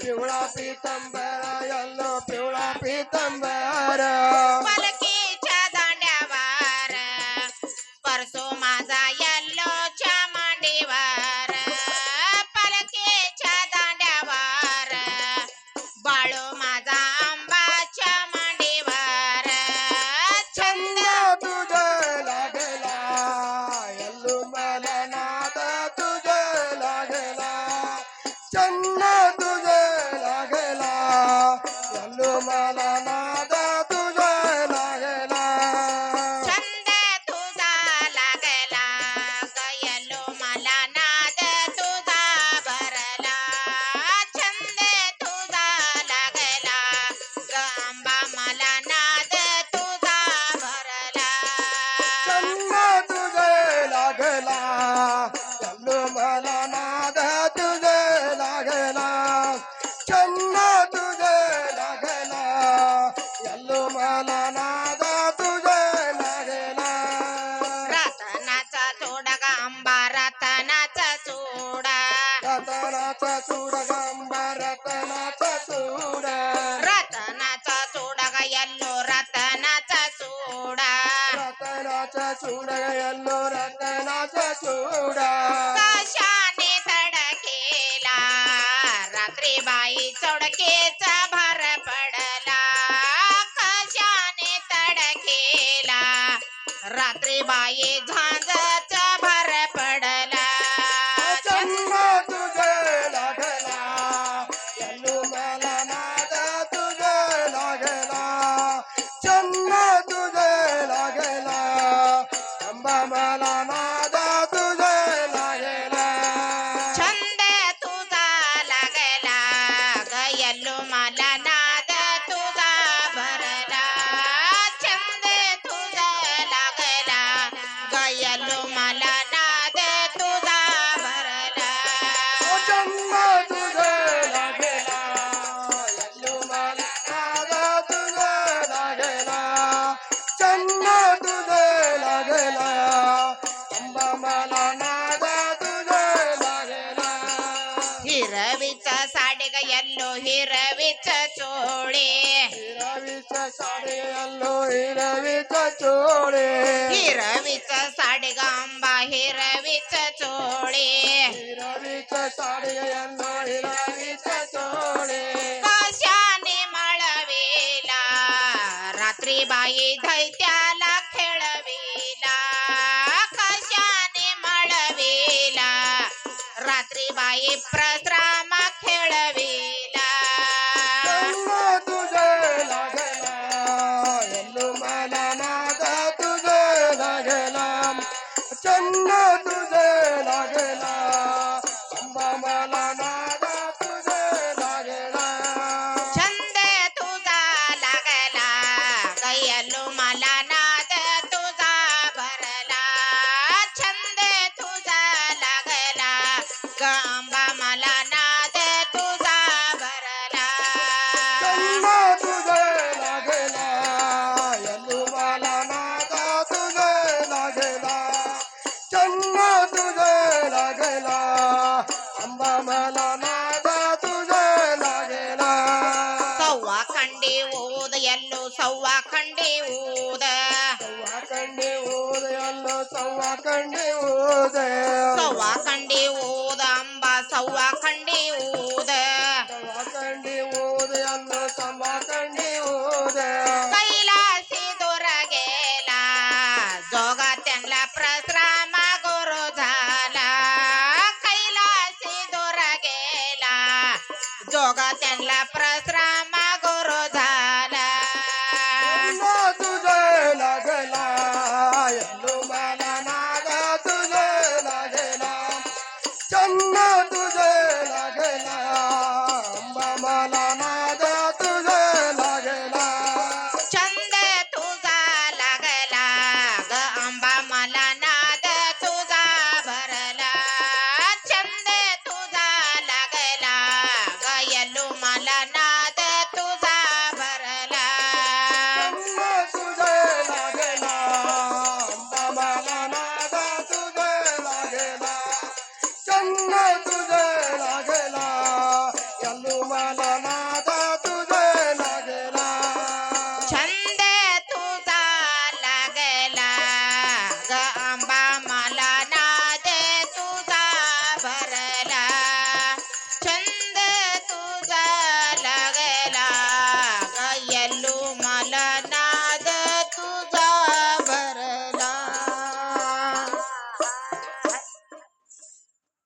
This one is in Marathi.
पिवळा पितांबर यल्लो पिवळा पितांबर पलकीच्या दांड्यावर परसो माझा यल्लोच्या मांडीवर पलकीच्या दांड्यावर बाळू माझा आंबाच्या मांडीवर छंद तुझे लागला यल्लू मला नाद तुझे लागला छंद तुझे लागला यल्लू मला नाद तुझे लागला छंद तुझा लागला गयलो मला नाद तुझा भरला छंद तुझा लागला गंबा मला नाद तुझा भरला छंद तुझे लागला यल्लू मला नाद तुझे लागला छंद तुझे लागला यल्लू मला नाद तुझे लागला रतनाचा चोडा गांबा रतनाचा चोडा रतनाचा चूड गंबा रतनाचा चूड रतनाचा चोडा ग यल्लो रतनाचा चोडा रतनाचा चूड यल्लो रतनाचा चूड कशाने तडकेला रात्री बाई चौडकेचा भार पडला कशाने तडकेला रात्री बाई झांजाचा भार पडला छंद तुझे लागला यल्लू मला नाद तुझे लागला छंद तुझे लागला अंबा मला नाद तुझे लागला छंद तुझा लागला गयल्लो मला नाद तुझा भरला छंद तुझा लागला गयल्लो मला नाद तुझा भरला छंद तुझे लागला यल्लू मला नाद तुझे लागला छंद तुझे लागला अंबा मला नाद तुझे लागला हिरवीचा साडे गयल्लो हिरवीच चोळे हिरवीचा साडे यल्लो हिरवीचा चोळे हिरवीच साडे गांबा हिरवीच चोळे हिरवीचा साडे यल्लो हिरवीचा चोळे कशाने मळवेला रात्री बाई दैत्याला खेळविला कशाने मळवेला रात्री बाई प्रश्रामा खेळविला छंद तुझे लागला यल्लू मला नाद तुझे लागला छंद तुझे लागला अंबा मला नाद तुझे लागला छंद तुझा लागला गयलो मला नाद तुझा भरला छंद तुझा लागला गंबा मला नाद तुझा भरला छंद तुझे लागला यल्लू मला नाद तुझे लागला छंद तुझे लागला अंबा मला नाद तुझे लागला सव्वा खंडी ऊद यल्लो सव्वा खंडी ऊद सव्वा कंडी ऊद यल्लो सव्वा कंडी ऊद सव्वा खंडी ऊद आंबा सव्वा खंडी ऊद सव्वा कंडी ऊद यल्लो सव्वा कंडी ऊद कैलासी दूर गेला जोगा त्यांना प्रश्रामा गुरु झाला कैलासी दूर गेला जोगा त्यांना प्रश्रामा गुरु झाला छंद तुझे लागला यल्लू मला नाद तुझे लागला छंद तुझे लागला अंबा मला नाद तुझे लागला छंद तुझा लागला ग आंबा मला नाद तुझा भरला छंद तुझा लागला ग यल्लू मला